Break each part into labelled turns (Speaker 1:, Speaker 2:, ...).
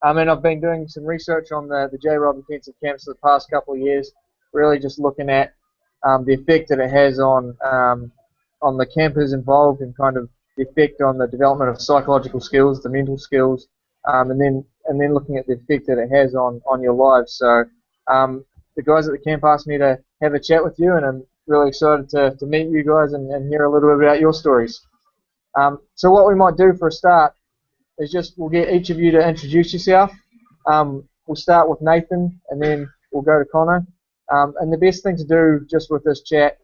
Speaker 1: And I've been doing some research on the JRob intensive camps for the past couple of years, really just looking at the effect that it has on the campers involved and kind of the effect on the development of psychological skills, the mental skills, and then looking at the effect that it has on your lives. So the guys at the camp asked me to have a chat with you, and I'm really excited to meet you guys and hear a little bit about your stories. So what we might do for a start is we'll get each of you to introduce yourself. We'll start with Nathan, and then we'll go to Connor. And the best thing to do just with this chat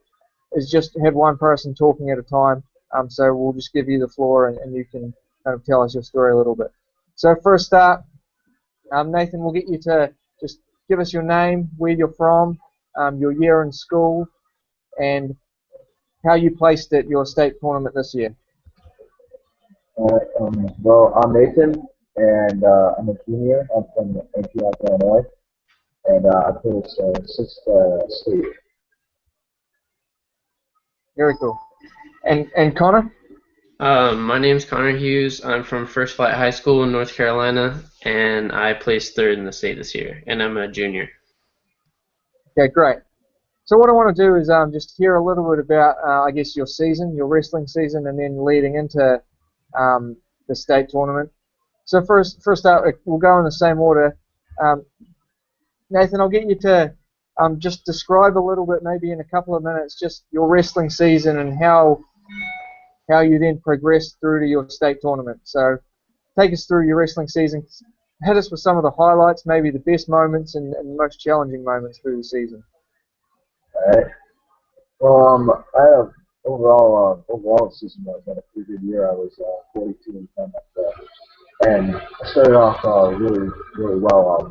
Speaker 1: is just have one person talking at a time. So we'll just give you the floor, and you can kind of tell us your story a little bit. So for a start, Nathan, we'll get you to just give us your name, where you're from, your year in school, and how you placed at your state tournament this year.
Speaker 2: Well, I'm Nathan, and I'm a junior. I'm from Antioch, Illinois, and I placed 6th state.
Speaker 1: Very cool. And Connor?
Speaker 3: My name's Connor Hughes. I'm from First Flight High School in North Carolina, and I placed 3rd in the state this year, and I'm a junior.
Speaker 1: Okay, great. So what I want to do is just hear a little bit about, I guess, your season, your wrestling season, and then leading into the state tournament. So first up, we'll go in the same order. Nathan, I'll get you to just describe a little bit, maybe in a couple of minutes, just your wrestling season and how you then progressed through to your state tournament. So take us through your wrestling season. Hit us with some of the highlights, maybe the best moments and the most challenging moments through the season.
Speaker 2: All right. Well, I have overall season was had a pretty good year. I was 42 and 10 and I started off really well.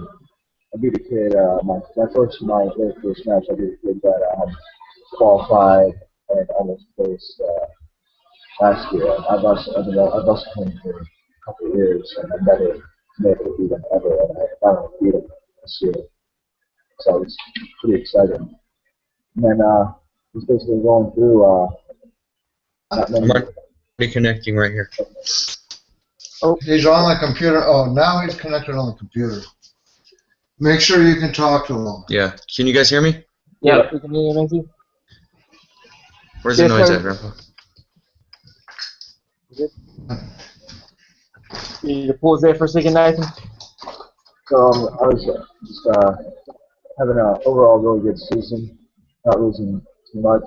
Speaker 2: I beat a kid my very first match. I beat a kid that qualified and almost placed last year. I've wrestled him for a couple of years, and I've never been able to beat him ever, and I finally beat him this year. So it's pretty exciting. And then he's basically going through
Speaker 4: I'm reconnecting right here.
Speaker 5: Oh, he's on the computer. Oh, now he's connected on the computer. Make sure you can talk to him.
Speaker 4: Yeah. Can you guys hear me?
Speaker 1: Yeah, we can hear you, Nancy.
Speaker 4: Where's the noise at, Grandpa?
Speaker 1: You need to pause there for a second, Nathan.
Speaker 2: So I was just having an overall really good season, not losing too much.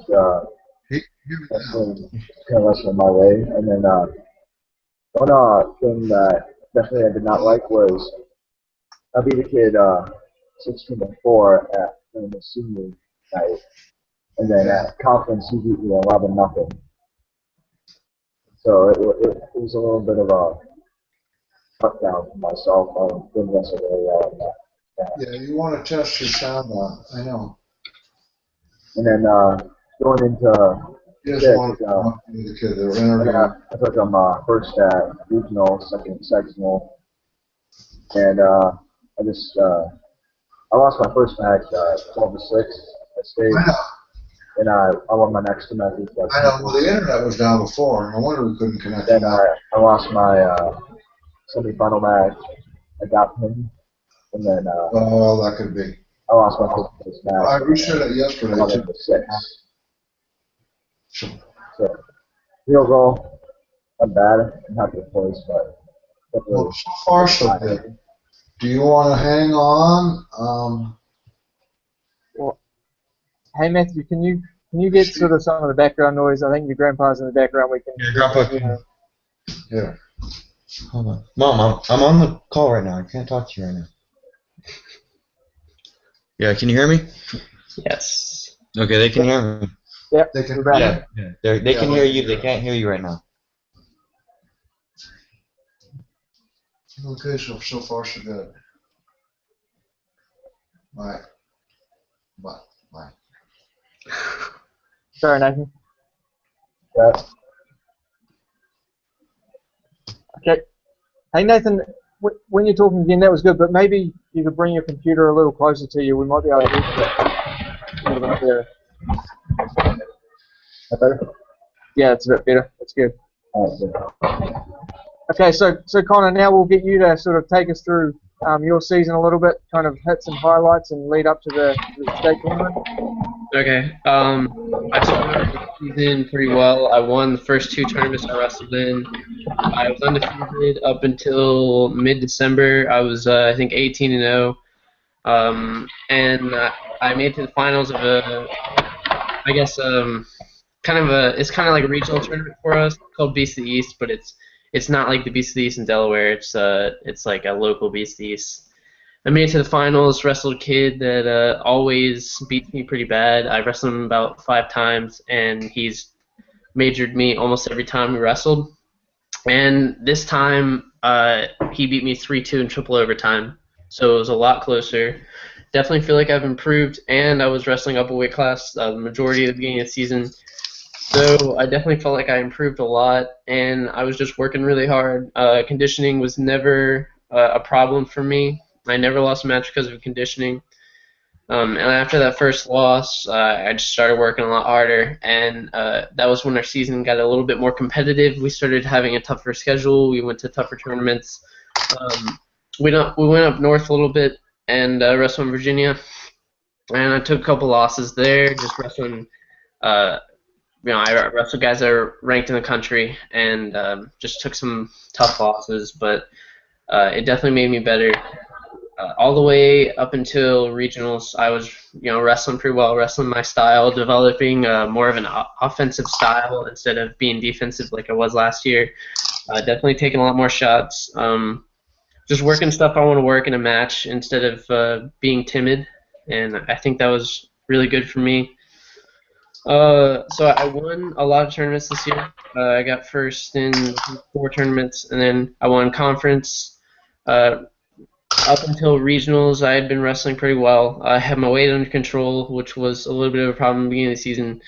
Speaker 2: That's kind of wrestling my way. And then one thing that definitely I did not like was I beat a kid 16-4 at the senior night, and then at conference he beat me 11-0. So it was a little bit of a letdown for myself. I didn't wrestle very well in that.
Speaker 5: Yeah, you want to test your sound out. I know.
Speaker 2: And then going into
Speaker 5: you just want the kid. They were interviewing.
Speaker 2: I took him first at regional, second sectional, and I lost my first match 12-6 at state. And I won my next two matches.
Speaker 5: I know. Well, the internet was down before. No wonder we couldn't connect.
Speaker 2: Then I lost my semi-final match. I got him, and then.
Speaker 5: Oh, that could be.
Speaker 2: I lost my first match.
Speaker 5: I reset it yesterday too.
Speaker 2: 6. So, real goal. I'm bad. I'm happy to place, but.
Speaker 5: Well, so far so good. Do you want to hang on?
Speaker 1: Well, hey Matthew, can you get sort of some of the background noise? I think your grandpa's in the background. We can.
Speaker 4: Yeah, Grandpa.
Speaker 5: Yeah.
Speaker 4: Hold on, Mom. I'm on the call right now. I can't talk to you right now. Yeah, can you hear me?
Speaker 3: Yes.
Speaker 4: Okay, they can hear me.
Speaker 1: Yep.
Speaker 5: They can.
Speaker 4: Yeah. They can hear you. They can't hear you right now.
Speaker 5: Okay, so far so good. Bye.
Speaker 1: Sorry, Nathan.
Speaker 2: Yeah.
Speaker 1: Okay. Hey Nathan, when you're talking again, that was good, but maybe you could bring your computer a little closer to you. We might be able to do that a little bit better.
Speaker 2: That better?
Speaker 1: Yeah, it's a bit better. That's good.
Speaker 2: All right, good.
Speaker 1: Okay, so Connor, now we'll get you to sort of take us through your season a little bit, kind of hit some highlights and lead up to the state tournament?
Speaker 3: Okay. I started the season pretty well. I won the first two tournaments I wrestled in. I was undefeated up until mid-December. I was, I think, 18-0. And I made it to the finals of I guess, it's kind of like a regional tournament for us called Beast of the East, but it's not like the Beast of the East in Delaware. It's like a local Beast of the East. I made it to the finals, wrestled a kid that always beats me pretty bad. I wrestled him about 5 times, and he's majored me almost every time we wrestled. And this time, he beat me 3-2 in triple overtime, so it was a lot closer. Definitely feel like I've improved, and I was wrestling up a weight class the majority of the beginning of the season. So I definitely felt like I improved a lot, and I was just working really hard. Conditioning was never a problem for me. I never lost a match because of conditioning. And after that first loss, I just started working a lot harder, and that was when our season got a little bit more competitive. We started having a tougher schedule. We went to tougher tournaments. We went up north a little bit and wrestled in Virginia, and I took a couple losses there, just wrestling. I wrestled guys that are ranked in the country, and just took some tough losses, but it definitely made me better. All the way up until regionals, I was, wrestling pretty well, wrestling my style, developing more of an offensive style instead of being defensive like I was last year. Definitely taking a lot more shots. Just working stuff I want to work in a match instead of being timid, and I think that was really good for me. So I won a lot of tournaments this year. I got first in 4 tournaments, and then I won conference. Up until regionals, I had been wrestling pretty well. I had my weight under control, which was a little bit of a problem at the beginning of the season,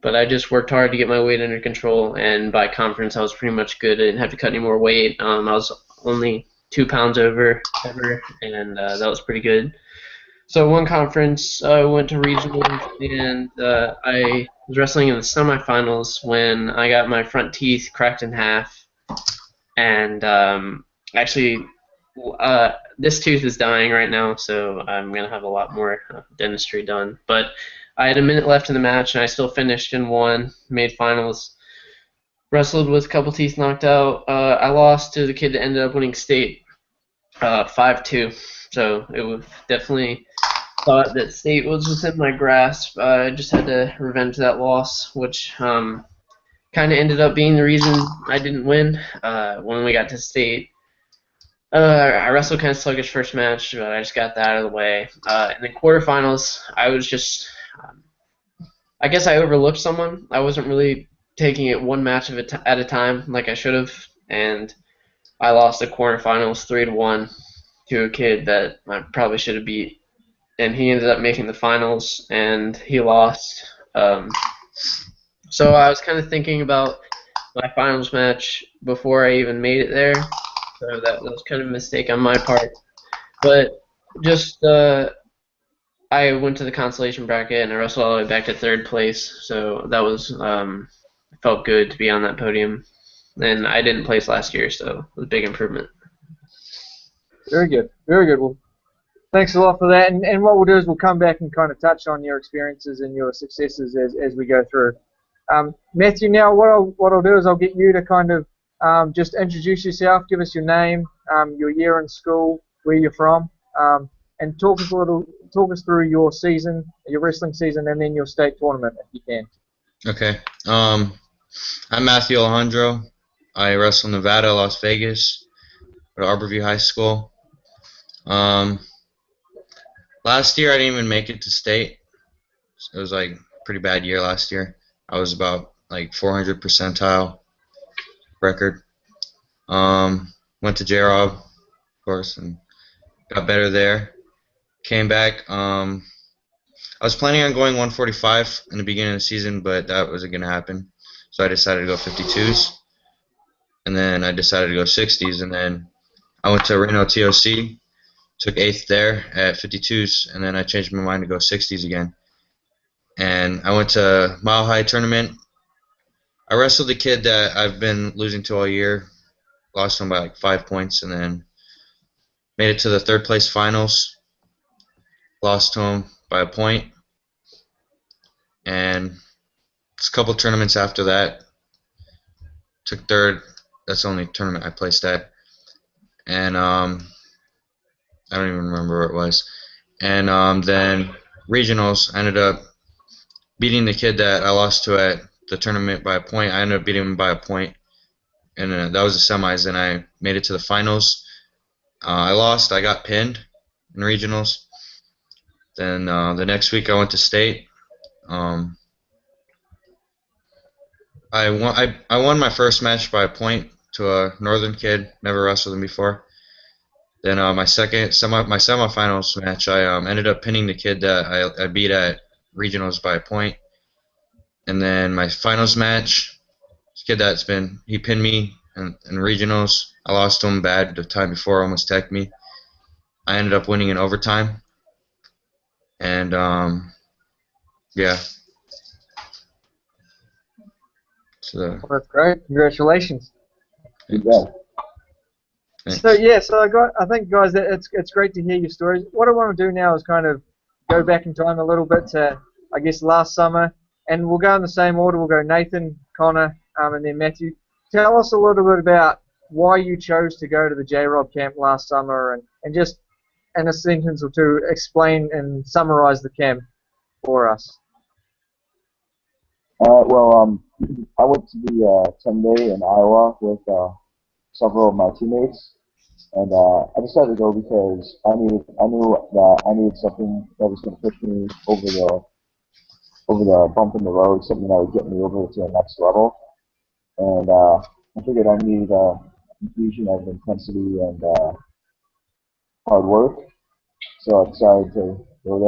Speaker 3: but I just worked hard to get my weight under control, and by conference I was pretty much good. I didn't have to cut any more weight. I was only 2 pounds over ever, and that was pretty good. So one conference, I went to regionals, and I was wrestling in the semifinals when I got my front teeth cracked in half, and actually this tooth is dying right now, so I'm going to have a lot more dentistry done. But I had a minute left in the match, and I still finished and won, made finals. Wrestled with a couple teeth knocked out. I lost to the kid that ended up winning state 5-2. So it was definitely thought that state was within my grasp. I just had to revenge that loss, which kind of ended up being the reason I didn't win when we got to state. I wrestled kind of sluggish first match, but I just got that out of the way. In the quarterfinals, I was just, I guess I overlooked someone. I wasn't really taking it one match at a time like I should have, and I lost the quarterfinals 3-1 to a kid that I probably should have beat, and he ended up making the finals, and he lost. So I was kind of thinking about my finals match before I even made it there. So that was kind of a mistake on my part. But just I went to the consolation bracket and I wrestled all the way back to 3rd place. So that was felt good to be on that podium. And I didn't place last year, so it was a big improvement.
Speaker 1: Very good. Very good. Well, thanks a lot for that. And what we'll do is we'll come back and kind of touch on your experiences and your successes as we go through. Matthew, now what I'll do is I'll get you to kind of just introduce yourself, give us your name, your year in school, where you're from, and talk us through your season, your wrestling season, and then your state tournament, if you can.
Speaker 4: Okay. I'm Matthew Alejandro. I wrestle in Nevada, Las Vegas, at Arborview High School. Last year I didn't even make it to state. It was like a pretty bad year last year. I was about like 400 percentile record. Went to JRob, of course, and got better there. Came back. I was planning on going 145 in the beginning of the season, but that wasn't going to happen. So I decided to go 52s, and then I decided to go 60s, and then I went to Reno TOC, took 8th there at 52s, and then I changed my mind to go 60s again. And I went to Mile High tournament. I wrestled a kid that I've been losing to all year, lost him by like 5 points, and then made it to the third place finals, lost to him by a point, and a couple tournaments after that, took third. That's the only tournament I placed at, and I don't even remember where it was. And then regionals, I ended up beating the kid that I lost to at the tournament by a point. I ended up beating him by a point, and that was the semis. And I made it to the finals. I lost. I got pinned in regionals. Then the next week I went to state. I won my first match by a point to a northern kid. Never wrestled him before. Then my semifinals match, I ended up pinning the kid that I beat at regionals by a point. And then my finals match, this kid he pinned me in regionals. I lost to him bad the time before, almost teched me. I ended up winning in overtime. And yeah. So
Speaker 1: Well, that's great. Congratulations.
Speaker 2: Yeah.
Speaker 4: thanks.
Speaker 1: So I think guys, that it's great to hear your stories. What I want to do now is kind of go back in time a little bit to, I guess, last summer, and we'll go in the same order. We'll go Nathan, Connor, and then Matthew. Tell us a little bit about why you chose to go to the JRob camp last summer, and just in a sentence or two, explain and summarize the camp for us.
Speaker 2: Well, I went to the 10-day in Iowa with several of my teammates, and I decided to go because I knew that I needed something that was going to push me over the bump in the road, something that would get me over to the next level. And I figured I needed a infusion of intensity and hard work, so I decided to go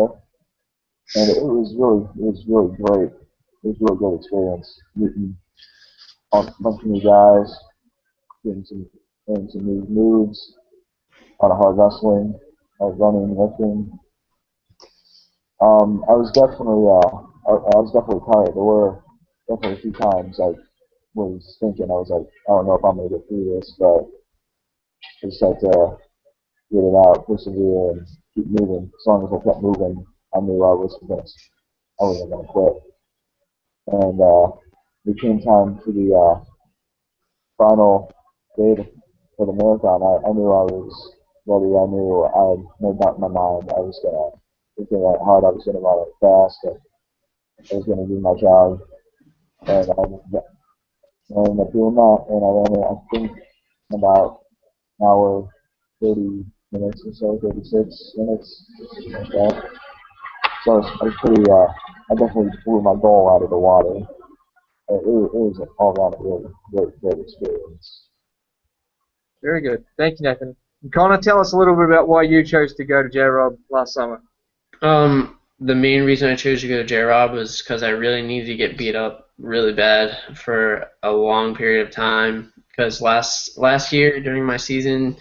Speaker 2: there. And it was really great. It was a really good experience, meeting a bunch of new guys, getting some new moves, a lot of hard wrestling, running, lifting. I was definitely tired. There were definitely a few times I was thinking, I was like, I don't know if I'm gonna get through this, but I just had to get it out, persevere, and keep moving. As long as I kept moving, I knew I wasn't gonna quit. And it came time for the final day for the marathon. I knew I was ready. I knew I had made up my mind. I was gonna work hard. I was gonna run it fast, and I was gonna do my job. And I ended up doing that, and I ran it, I think, in about an hour, 30 minutes or so, 36 minutes, something like that. So I was pretty. I definitely blew my goal out of the water. It was an all-around really great experience.
Speaker 1: Very good. Thank you, Nathan. Connor, tell us a little bit about why you chose to go to JRob last summer.
Speaker 3: The main reason I chose to go to JRob was because I really needed to get beat up really bad for a long period of time. Because last year during my season,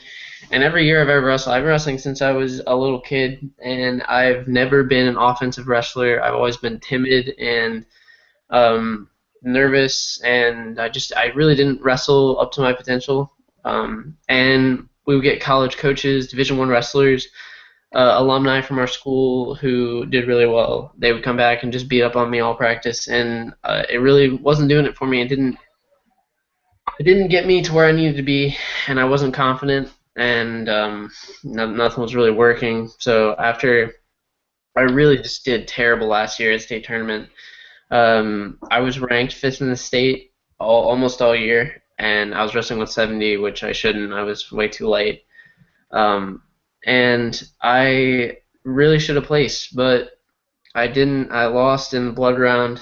Speaker 3: and every year I've ever wrestled, I've been wrestling since I was a little kid, and I've never been an offensive wrestler. I've always been timid and nervous, and I really didn't wrestle up to my potential. And we would get college coaches, Division I wrestlers, alumni from our school who did really well. They would come back and just beat up on me all practice, and it really wasn't doing it for me. It didn't get me to where I needed to be, and I wasn't confident, and nothing was really working. So after I really just did terrible last year at state tournament, I was ranked 5th in the state almost all year, and I was wrestling with 70, which I shouldn't. I was way too late. And I really should have placed, but I didn't. I lost in the blood round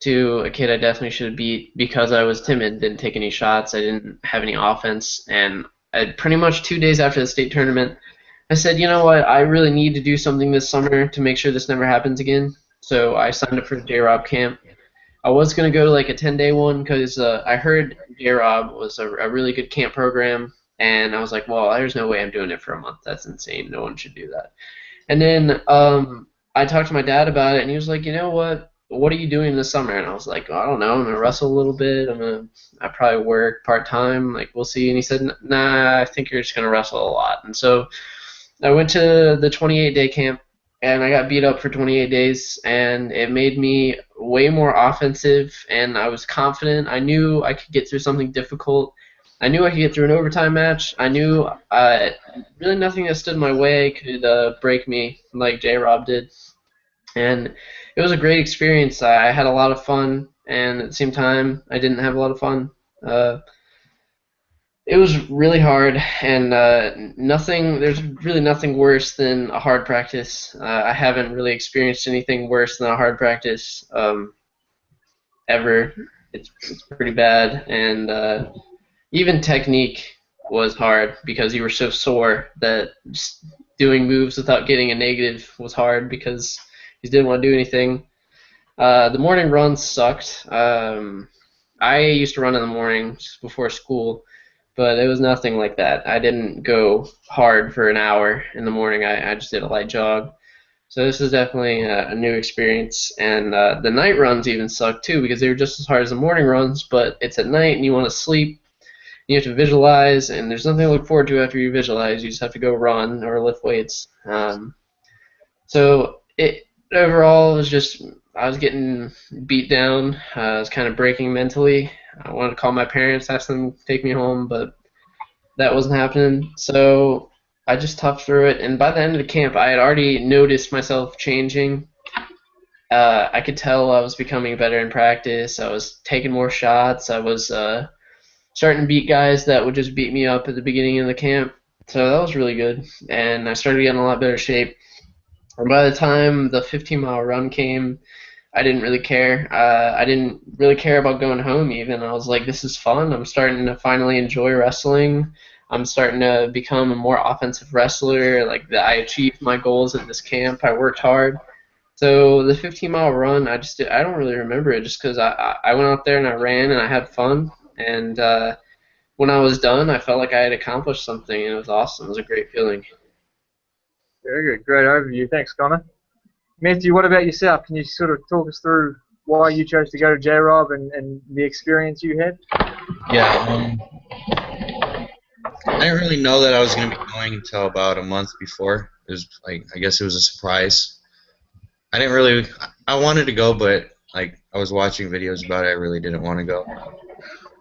Speaker 3: to a kid I definitely should have beat because I was timid, didn't take any shots, I didn't have any offense, and pretty much 2 days after the state tournament, I said, you know what, I really need to do something this summer to make sure this never happens again. So I signed up for the JRob camp. I was going to go to like a 10-day one because I heard JRob was a really good camp program, and I was like, well, there's no way I'm doing it for a month. That's insane. No one should do that. And then I talked to my dad about it, and he was like, you know what? what are you doing this summer? And I was like, I don't know. I'm gonna wrestle a little bit. I probably work part time. Like, we'll see. And he said, Nah, I think you're just gonna wrestle a lot. And so I went to the 28-day camp, and I got beat up for 28 days, and it made me way more offensive, and I was confident. I knew I could get through something difficult. I knew I could get through an overtime match. I knew really nothing that stood in my way could break me like JRob did. And it was a great experience. I had a lot of fun, and at the same time, I didn't have a lot of fun. It was really hard, and there's really nothing worse than a hard practice. I haven't really experienced anything worse than a hard practice ever. It's pretty bad, and even technique was hard because you were so sore that just doing moves without getting a negative was hard because you didn't want to do anything. The morning runs sucked. I used to run in the mornings before school, but it was nothing like that. I didn't go hard for an hour in the morning. I just did a light jog. So this is definitely a new experience. And the night runs even sucked too because they were just as hard as the morning runs, but it's at night and you want to sleep. You have to visualize, and there's nothing to look forward to after you visualize. You just have to go run or lift weights. So it overall was just I was getting beat down. I was kind of breaking mentally. I wanted to call my parents, ask them to take me home, but that wasn't happening. So I just toughed through it, and by the end of the camp, I had already noticed myself changing. I could tell I was becoming better in practice. I was taking more shots. I was starting to beat guys that would just beat me up at the beginning of the camp. So that was really good, and I started getting in a lot better shape. And by the time the 15-mile run came, I didn't really care. I didn't really care about going home even. I was like, this is fun. I'm starting to finally enjoy wrestling. I'm starting to become a more offensive wrestler. Like, I achieved my goals at this camp. I worked hard. So the 15-mile run, I don't really remember it just because I went out there and I ran and I had fun. And when I was done, I felt like I had accomplished something, and it was awesome. It was a great feeling.
Speaker 1: Very good. Great overview. Thanks, Connor. Matthew, what about yourself? Can you sort of talk us through why you chose to go to JRob and the experience you had?
Speaker 4: Yeah, I didn't really know that I was going to be going until about a month before. It was like, I guess it was a surprise. I wanted to go, but like I was watching videos about it. I really didn't want to go.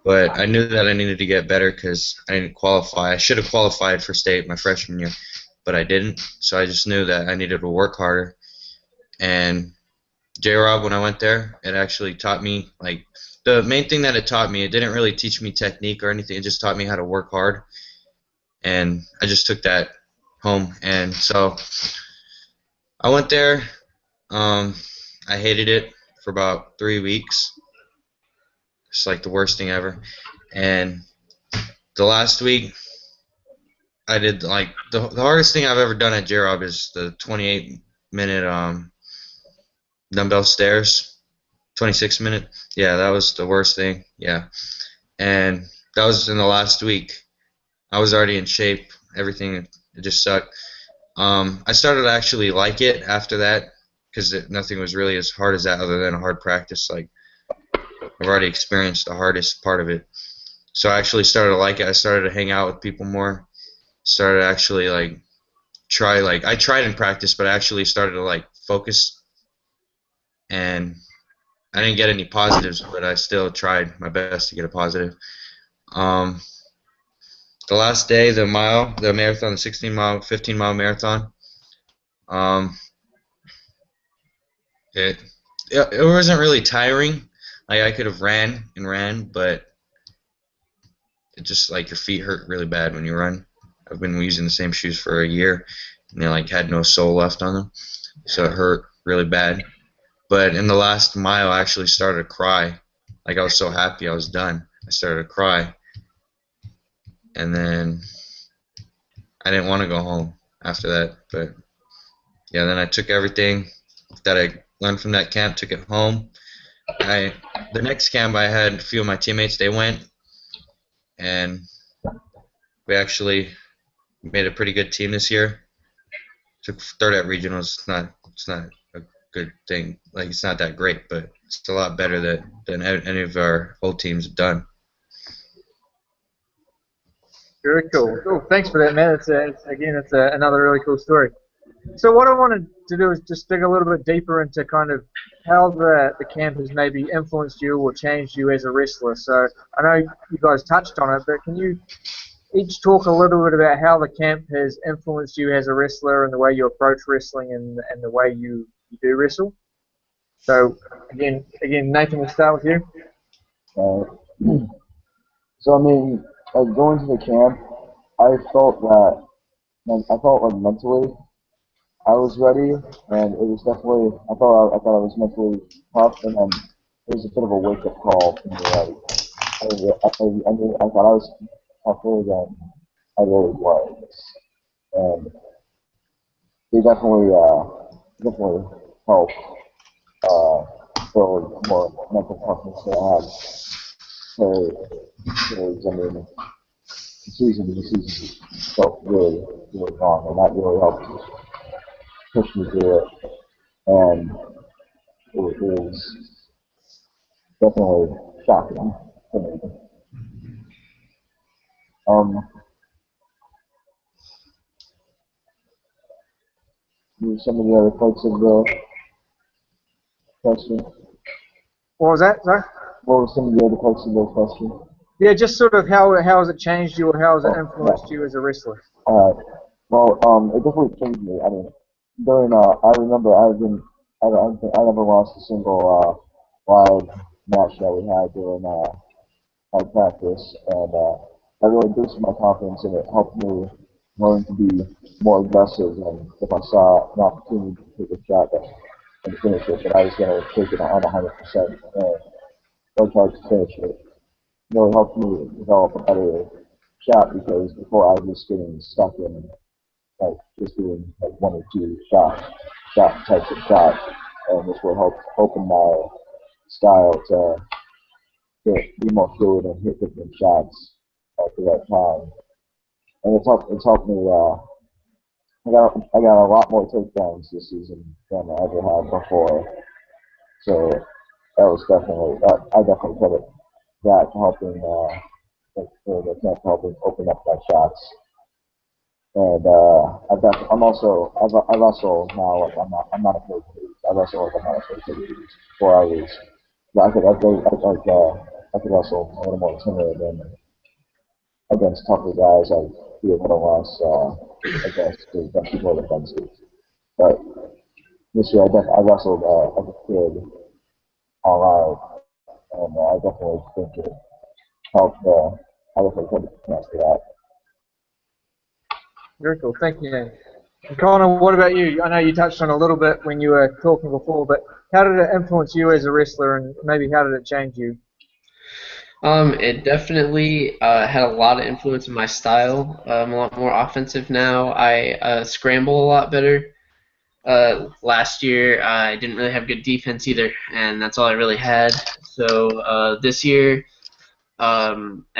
Speaker 4: But I knew that I needed to get better because I didn't qualify. I should have qualified for state my freshman year, but I didn't. So I just knew that I needed to work harder. And JRob, when I went there, it actually taught me, like, the main thing that it taught me, it didn't really teach me technique or anything. It just taught me how to work hard. And I just took that home. And so I went there. I hated it for about 3 weeks. It's like the worst thing ever. And the last week, I did, like, the hardest thing I've ever done at JRob is the 28-minute dumbbell stairs. 26-minute. Yeah, that was the worst thing. Yeah. And that was in the last week. I was already in shape. Everything, it just sucked. I started to actually like it after that because nothing was really as hard as that other than a hard practice. Like, I've already experienced the hardest part of it. So I actually started to like it. I started to hang out with people more. Started to actually, like, I tried in practice, but I actually started to, like, focus. And I didn't get any positives, but I still tried my best to get a positive. The last day, the marathon, the 16-mile, 15-mile marathon, it wasn't really tiring. Like, I could have ran, but it just, like, your feet hurt really bad when you run. I've been using the same shoes for a year, and they, like, had no sole left on them, so it hurt really bad. But in the last mile, I actually started to cry. Like, I was so happy I was done. I started to cry. And then I didn't want to go home after that. But, yeah, then I took everything that I learned from that camp, took it home. The next camp, I had a few of my teammates. They went, and we actually made a pretty good team this year. Took third at regionals. It's not a good thing. Like, it's not that great, but it's a lot better than any of our old teams have done.
Speaker 1: Very cool. Cool. Thanks for that, man. It's another really cool story. So what I wanted to do is just dig a little bit deeper into kind of how the camp has maybe influenced you or changed you as a wrestler. So I know you guys touched on it, but can you each talk a little bit about how the camp has influenced you as a wrestler and the way you approach wrestling and the way you do wrestle? So again, Nathan, we'll start with you.
Speaker 2: So I mean, like going to the camp, I felt that like mentally I was ready, and it was definitely I thought I was mentally tough, and then it was a bit of a wake up call for me. Like I thought I was tougher than I really was, and it definitely helped build more mental toughness than I had. So, because I mean, the season felt really, really long, and that really helped push me through it. And it was definitely shocking to me. Some of the other parts of the question.
Speaker 1: What was that, sorry?
Speaker 2: What were some of the other parts of the question?
Speaker 1: Yeah, just sort of how has it changed you or how has it influenced you as a wrestler?
Speaker 2: Well, it definitely changed me. I mean, I remember I never lost a single live match that we had during our practice, and that really boosted my confidence, and it helped me learn to be more aggressive. And if I saw an opportunity to take a shot and finish it, that I was going to take it on 100% and work hard to finish it. It really helped me develop a better shot because before I was getting stuck in like just doing like one or two shot types of shots, and this will help open my style to be more fluid and hit different shots at the right time. And it's helped me. I got a lot more takedowns this season than I ever had before. So that was I definitely credit that to helping helping open up my shots. And I wrestle now like I'm not afraid to lose. I wrestle like I'm not afraid to lose. Before I was, I could wrestle a little more timid and against tougher guys. I'd be a little less against people defensive. But this year I wrestled as a kid all out, and I definitely think it helped. I definitely credit the camp for that.
Speaker 1: Very cool. Thank you, Nathan. And Connor, what about you? I know you touched on a little bit when you were talking before, but how did it influence you as a wrestler, and maybe how did it change you?
Speaker 3: It definitely had a lot of influence in my style. I'm a lot more offensive now. I scramble a lot better. Last year, I didn't really have good defense either, and that's all I really had. So this year, at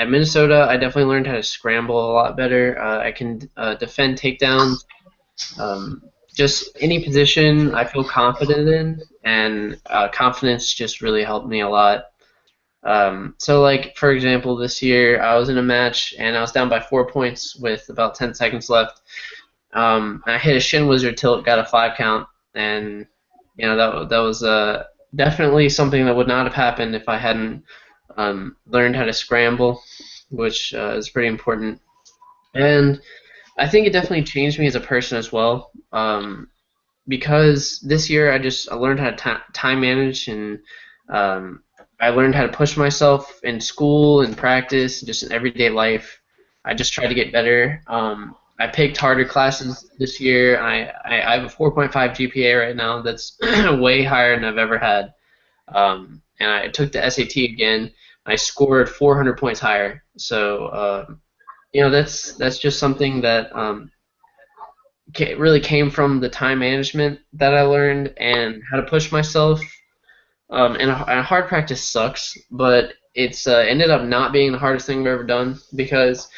Speaker 3: Minnesota, I definitely learned how to scramble a lot better. I can defend takedowns. Just any position I feel confident in, and confidence just really helped me a lot. So, like, for example, this year I was in a match and I was down by 4 points with about 10 seconds left. I hit a shin wizard tilt, got a 5 count, and that was definitely something that would not have happened if I hadn't learned how to scramble, which is pretty important. And I think it definitely changed me as a person as well, because this year I learned how to time manage, and I learned how to push myself in school and practice, just in everyday life. I just tried to get better. I picked harder classes this year. I have a 4.5 GPA right now. That's way higher than I've ever had. And I took the SAT again. I scored 400 points higher. So that's just something that really came from the time management that I learned and how to push myself. And hard practice sucks, but it's ended up not being the hardest thing I've ever done, because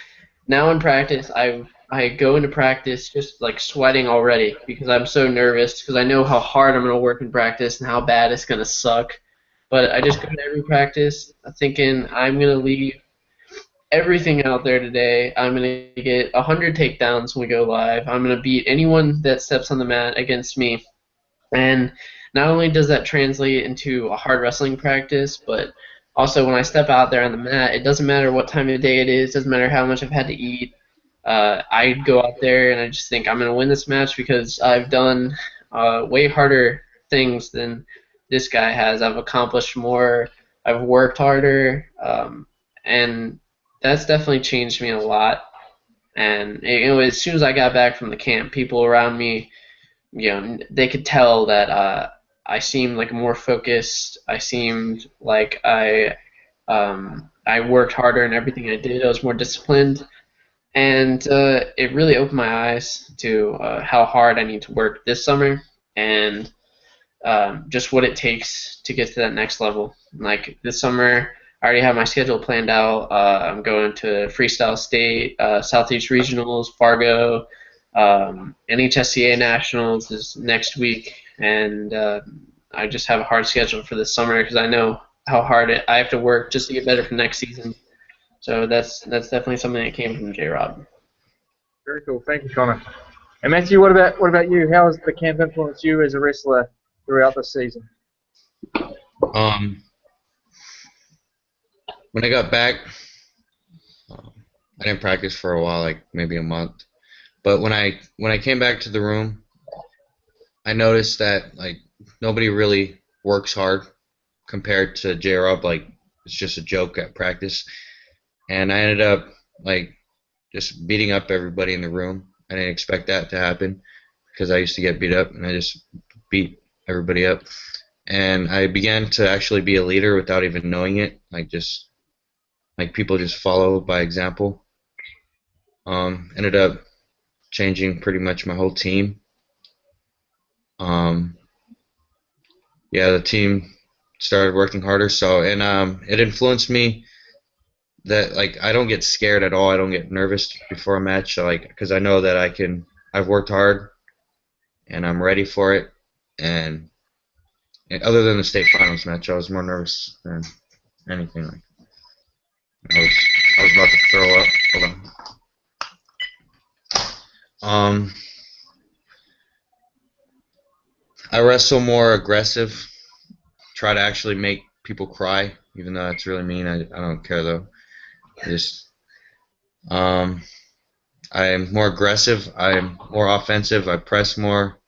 Speaker 3: now in practice I go into practice just like sweating already because I'm so nervous because I know how hard I'm going to work in practice and how bad it's going to suck. But I just go to every practice thinking I'm going to leave everything out there today. I'm going to get 100 takedowns when we go live. I'm going to beat anyone that steps on the mat against me. And not only does that translate into a hard wrestling practice, but also when I step out there on the mat, it doesn't matter what time of day it is, doesn't matter how much I've had to eat. I go out there and I just think I'm going to win this match because I've done way harder things than this guy has. I've accomplished more. I've worked harder, and that's definitely changed me a lot. And as soon as I got back from the camp, people around me, they could tell that I seemed like more focused. I seemed like I worked harder in everything I did. I was more disciplined. And it really opened my eyes to how hard I need to work this summer and just what it takes to get to that next level. Like this summer, I already have my schedule planned out. I'm going to Freestyle State, Southeast Regionals, Fargo, NHSCA Nationals is next week, and I just have a hard schedule for this summer because I know how hard I have to work just to get better for next season. So that's definitely something that came from JRob.
Speaker 1: Very cool. Thank you, Connor. And Matthew, what about you? How has the camp influenced you as a wrestler throughout the season?
Speaker 4: When I got back, I didn't practice for a while, like maybe a month. But when I came back to the room, I noticed that like nobody really works hard compared to JRob. Like it's just a joke at practice, and I ended up like just beating up everybody in the room. I didn't expect that to happen because I used to get beat up, and I just beat everybody up. And I began to actually be a leader without even knowing it. Like people just follow by example. Ended up changing pretty much my whole team. Yeah, the team started working harder. So it influenced me that like I don't get scared at all. I don't get nervous before a match, so, like because I know that I've worked hard and I'm ready for it. And other than the state finals match, I was more nervous than anything. Like I was about to throw up. Hold on. I wrestle more aggressive. Try to actually make people cry, even though that's really mean. I don't care though. I'm more aggressive. I'm more offensive. I press more.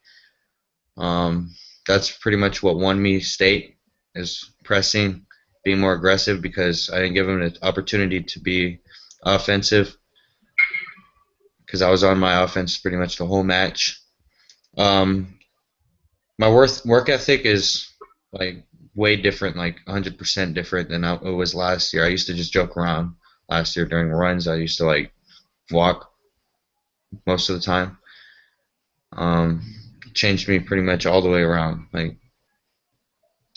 Speaker 4: That's pretty much what won me state is pressing, being more aggressive because I didn't give them an opportunity to be offensive because I was on my offense pretty much the whole match. My work ethic is like way different, like 100% different than it was last year. I used to just joke around last year during runs. I used to like walk most of the time. Changed me pretty much all the way around. Like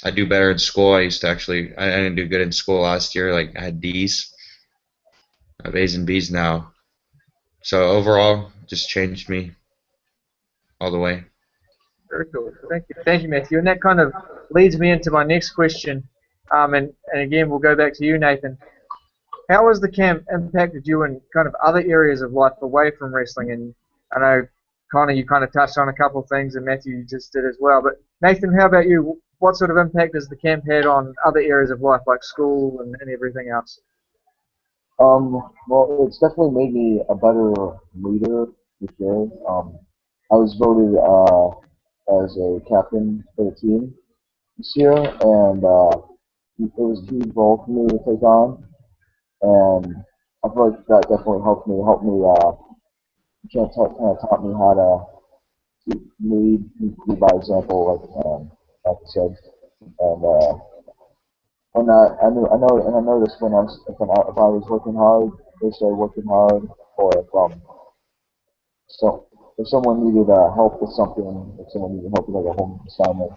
Speaker 4: I do better in school. I didn't do good in school last year. Like I had D's. I have A's and B's now. So overall, just changed me all the way.
Speaker 1: Very cool. Thank you, Matthew. And that kind of leads me into my next question. And again, we'll go back to you, Nathan. How has the camp impacted you in kind of other areas of life away from wrestling? And I know, Connor, you kind of touched on a couple of things, and Matthew, you just did as well. But Nathan, how about you? What sort of impact has the camp had on other areas of life, like school and everything else?
Speaker 2: Well, it's definitely made me a better leader, for sure. I was voted as a captain for the team this year, and it was a huge role for me to take on. And I feel like that definitely helped me kind of taught me how to lead by example, like I said. And when I noticed when if I was working hard, they started working hard, or if someone needed help with something, if someone needed help with like a home assignment,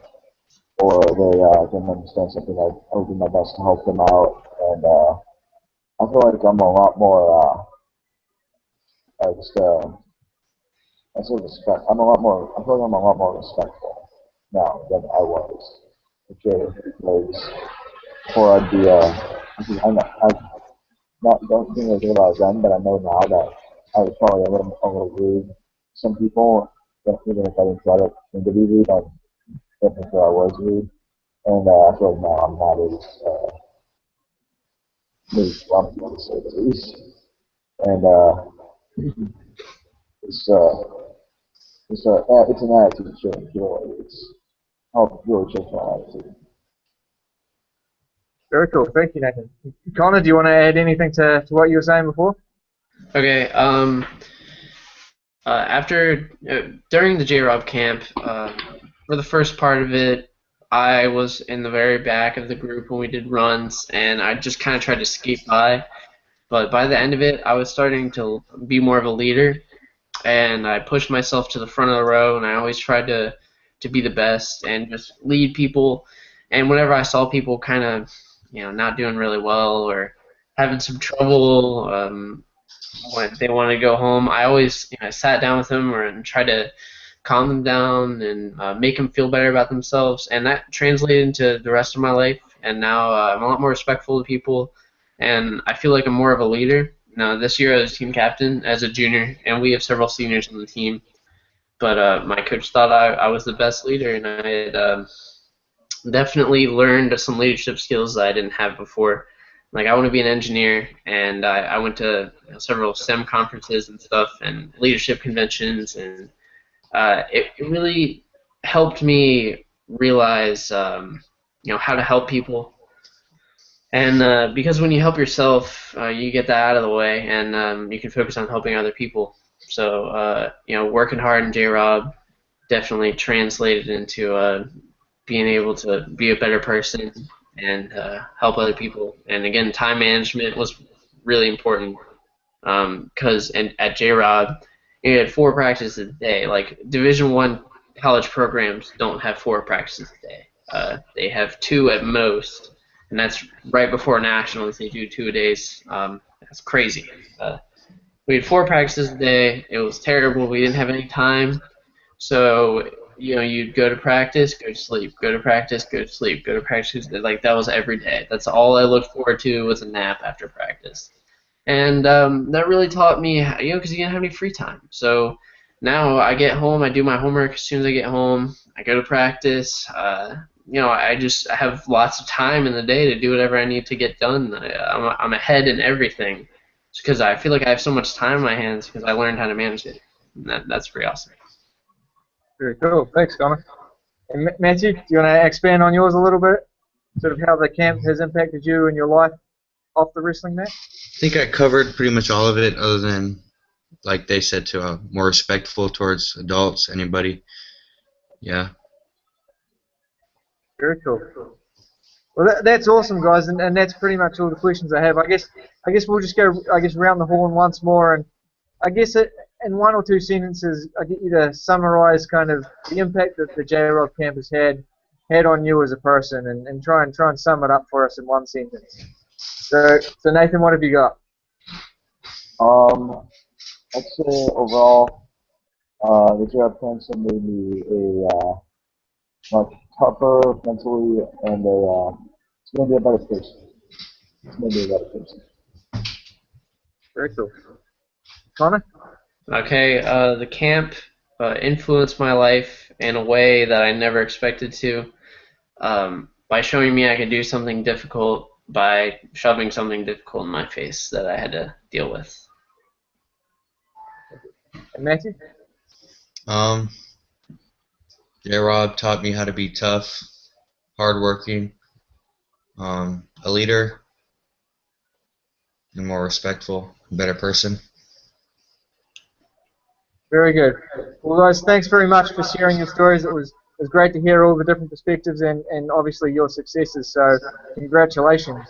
Speaker 2: or they didn't understand something, I would do my best to help them out. And I feel like I'm a lot more I sort of respect. I'm a lot more. I feel like I'm a lot more respectful now than I was. Okay, because before I'd be I don't think I was realize then, but I know now that I was probably a little rude. Some people, even if I didn't try to be rude, I definitely feel I was rude. And I feel like now I'm not maybe grumpy to say the least. And it's it's an attitude change. Really, it's helped really change my attitude.
Speaker 1: Very cool. Thank you, Nathan. Connor, do you want to add anything to what you were saying before?
Speaker 3: Okay. During the JRob camp, for the first part of it, I was in the very back of the group when we did runs, and I just kind of tried to skate by. But by the end of it, I was starting to be more of a leader, and I pushed myself to the front of the row, and I always tried to be the best and just lead people. And whenever I saw people kind of, not doing really well or having some trouble, when they wanted to go home, I always sat down with them and tried to calm them down and make them feel better about themselves. And that translated into the rest of my life. And now I'm a lot more respectful to people, and I feel like I'm more of a leader. Now, this year I was team captain as a junior, and we have several seniors on the team. But my coach thought I was the best leader, and I had definitely learned some leadership skills that I didn't have before. Like, I want to be an engineer, and I went to several STEM conferences and stuff and leadership conventions, and it really helped me realize how to help people. And because when you help yourself, you get that out of the way, and you can focus on helping other people. So working hard in JRob definitely translated into being able to be a better person and help other people. And again, time management was really important because at JRob, you had 4 practices a day. Like Division I college programs don't have 4 practices a day. They have 2 at most, and that's right before nationals. They do 2 a days. That's crazy. We had 4 practices a day. It was terrible. We didn't have any time. So you'd go to practice, go to sleep, go to practice, go to sleep, go to practice. Like, that was every day. That's all I looked forward to was a nap after practice. And that really taught me, because you didn't have any free time. So now I get home, I do my homework as soon as I get home, I go to practice. I have lots of time in the day to do whatever I need to get done. I'm ahead in everything because I feel like I have so much time in my hands because I learned how to manage it. And that's pretty awesome.
Speaker 1: Very cool. Thanks, Connor. And Matthew, do you want to expand on yours a little bit? Sort of how the camp has impacted you and your life off the wrestling mat?
Speaker 4: I think I covered pretty much all of it, other than, like they said, to more respectful towards adults, anybody. Yeah.
Speaker 1: Very cool. Well, that's awesome, guys, and that's pretty much all the questions I have. I guess we'll just go round the horn once more, and I guess in 1 or 2 sentences, I get you to summarize kind of the impact that the JRob camp has had on you as a person, and try and sum it up for us in 1 sentence. So Nathan, what have you got?
Speaker 2: I'd say overall, the JRob camp made me a much tougher mentally, and it's going to be a better person. It's going to be a better person.
Speaker 1: Very cool. Connor?
Speaker 3: Okay, the camp influenced my life in a way that I never expected to, by showing me I could do something difficult, by shoving something difficult in my face that I had to deal with.
Speaker 1: And Matthew?
Speaker 4: JRob taught me how to be tough, hardworking, a leader, and more respectful, a better person.
Speaker 1: Very good. Well, guys, thanks very much for sharing your stories. It was great to hear all the different perspectives and obviously your successes. So congratulations.